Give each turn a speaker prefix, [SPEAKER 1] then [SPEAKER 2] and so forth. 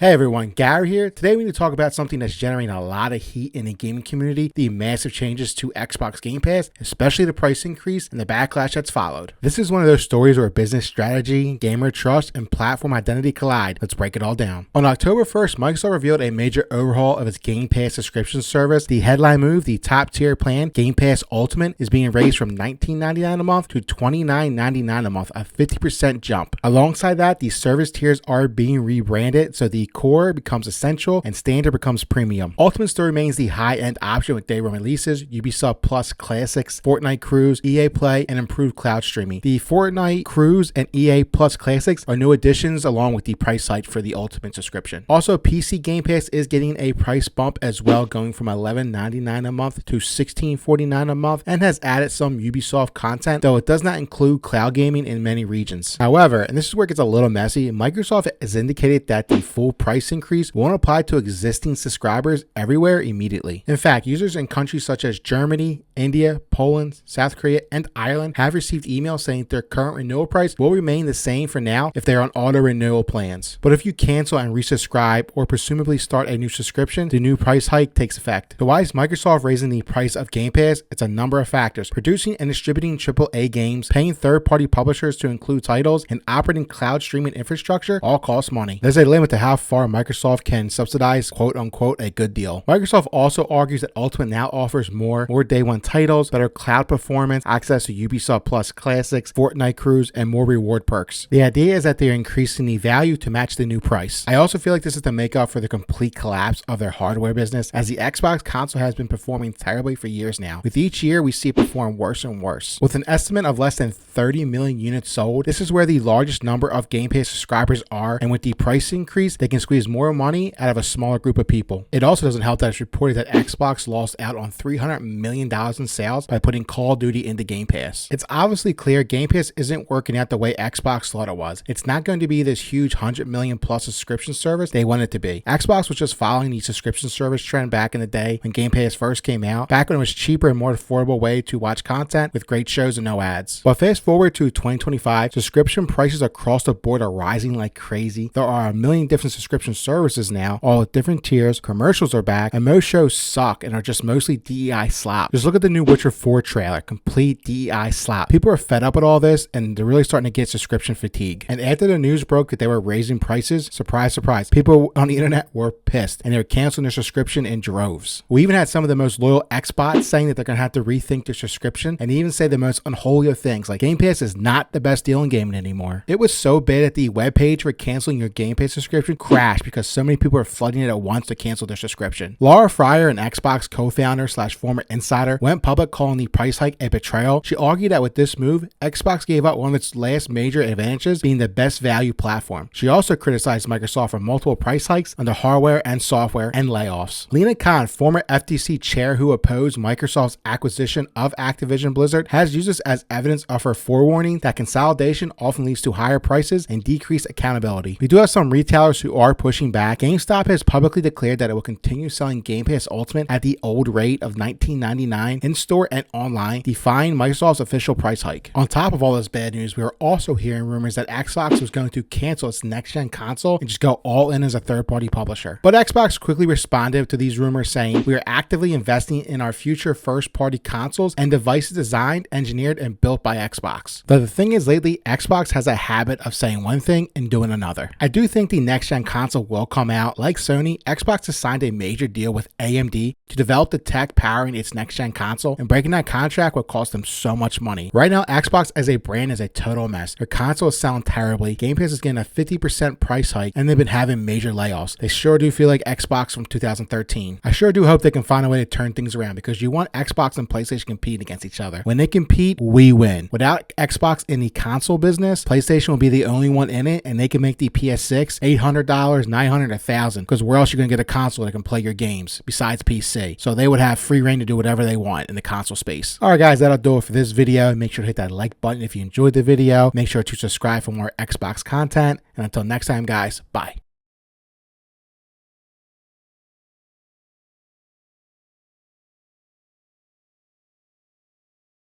[SPEAKER 1] Hey everyone, Gary here. Today we need to talk about something that's generating a lot of heat in the gaming community, the massive changes to Xbox Game Pass, especially the price increase and the backlash that's followed. This is one of those stories where business strategy, gamer trust, and platform identity collide. Let's break it all down. On October 1st, Microsoft revealed a major overhaul of its Game Pass subscription service. The headline move, the top tier plan, Game Pass Ultimate, is being raised from $19.99 a month to $29.99 a month, a 50% jump. Alongside that, the service tiers are being rebranded, so the core becomes essential and standard becomes premium. Ultimate still remains the high-end option with day one releases, Ubisoft Plus Classics, Fortnite Cruise, EA Play, and improved cloud streaming. The Fortnite Cruise and EA Plus Classics are new additions along with the price hike for the Ultimate subscription. Also, PC Game Pass is getting a price bump as well, going from $11.99 a month to $16.49 a month, and has added some Ubisoft content, though it does not include cloud gaming in many regions. However, and this is where it gets a little messy, Microsoft has indicated that the full price increase won't apply to existing subscribers everywhere immediately. In fact, users in countries such as Germany, India, Poland, South Korea, and Ireland have received emails saying their current renewal price will remain the same for now if they're on auto renewal plans. But if you cancel and resubscribe or presumably start a new subscription, the new price hike takes effect. So why is Microsoft raising the price of Game Pass? It's a number of factors. Producing and distributing AAA games, paying third-party publishers to include titles, and operating cloud streaming infrastructure all cost money. There's a limit to how far Microsoft can subsidize quote-unquote a good deal. Microsoft also argues that Ultimate now offers more day one titles, better cloud performance, access to Ubisoft Plus Classics, Fortnite Cruise, and more reward perks. The idea is that they're increasing the value to match the new price. I also feel like this is to make up for the complete collapse of their hardware business, as the Xbox console has been performing terribly for years now. With each year, we see it perform worse and worse. With an estimate of less than 30 million units sold, this is where the largest number of Game Pass subscribers are, and with the price increase, they can squeeze more money out of a smaller group of people. It also doesn't help that it's reported that Xbox lost out on $300 million in sales by putting Call of Duty into Game Pass. It's obviously clear Game Pass isn't working out the way Xbox thought it was. It's not going to be this huge 100 million plus subscription service they want it to be. Xbox was just following the subscription service trend back in the day when Game Pass first came out, back when it was cheaper and more affordable way to watch content with great shows and no ads. But fast forward to 2025, subscription prices across the board are rising like crazy. There are a million different subscription services now, all with different tiers, commercials are back, and most shows suck and are just mostly DEI slop. Just look at the new Witcher 4 trailer, complete DEI slop. People are fed up with all this and they're really starting to get subscription fatigue. And after the news broke that they were raising prices, surprise, surprise, people on the internet were pissed and they were canceling their subscription in droves. We even had some of the most loyal Xbots saying that they're going to have to rethink their subscription and even say the most unholy of things, like Game Pass is not the best deal in gaming anymore. It was so bad that the webpage for canceling your Game Pass subscription crashed because so many people are flooding it at once to cancel their subscription. Laura Fryer, an Xbox co-founder / former insider, went public calling the price hike a betrayal. She argued that with this move, Xbox gave up one of its last major advantages, being the best value platform. She also criticized Microsoft for multiple price hikes under hardware and software and layoffs. Lena Khan, former FTC chair who opposed Microsoft's acquisition of Activision Blizzard, has used this as evidence of her forewarning that consolidation often leads to higher prices and decreased accountability. We do have some retailers who are pushing back. GameStop has publicly declared that it will continue selling Game Pass Ultimate at the old rate of $19.99 in-store and online, defying Microsoft's official price hike. On top of all this bad news, we are also hearing rumors that Xbox was going to cancel its next-gen console and just go all in as a third-party publisher. But Xbox quickly responded to these rumors, saying, "We are actively investing in our future first-party consoles and devices designed, engineered, and built by Xbox." But the thing is, lately, Xbox has a habit of saying one thing and doing another. I do think the next-gen console will come out. Like Sony, Xbox has signed a major deal with AMD to develop the tech powering its next-gen console, and breaking that contract would cost them so much money. Right now, Xbox as a brand is a total mess. Their console is selling terribly. Game Pass is getting a 50% price hike, and they've been having major layoffs. They sure do feel like Xbox from 2013. I sure do hope they can find a way to turn things around, because you want Xbox and PlayStation competing against each other. When they compete, we win. Without Xbox in the console business, PlayStation will be the only one in it, and they can make the PS6 $800, $900, $1,000, because where else are you going to get a console that can play your games besides PC? So they would have free reign to do whatever they want in the console space. All right, guys, that'll do it for this video. Make sure to hit that like button if you enjoyed the video. Make sure to subscribe for more Xbox content. And until next time, guys, bye.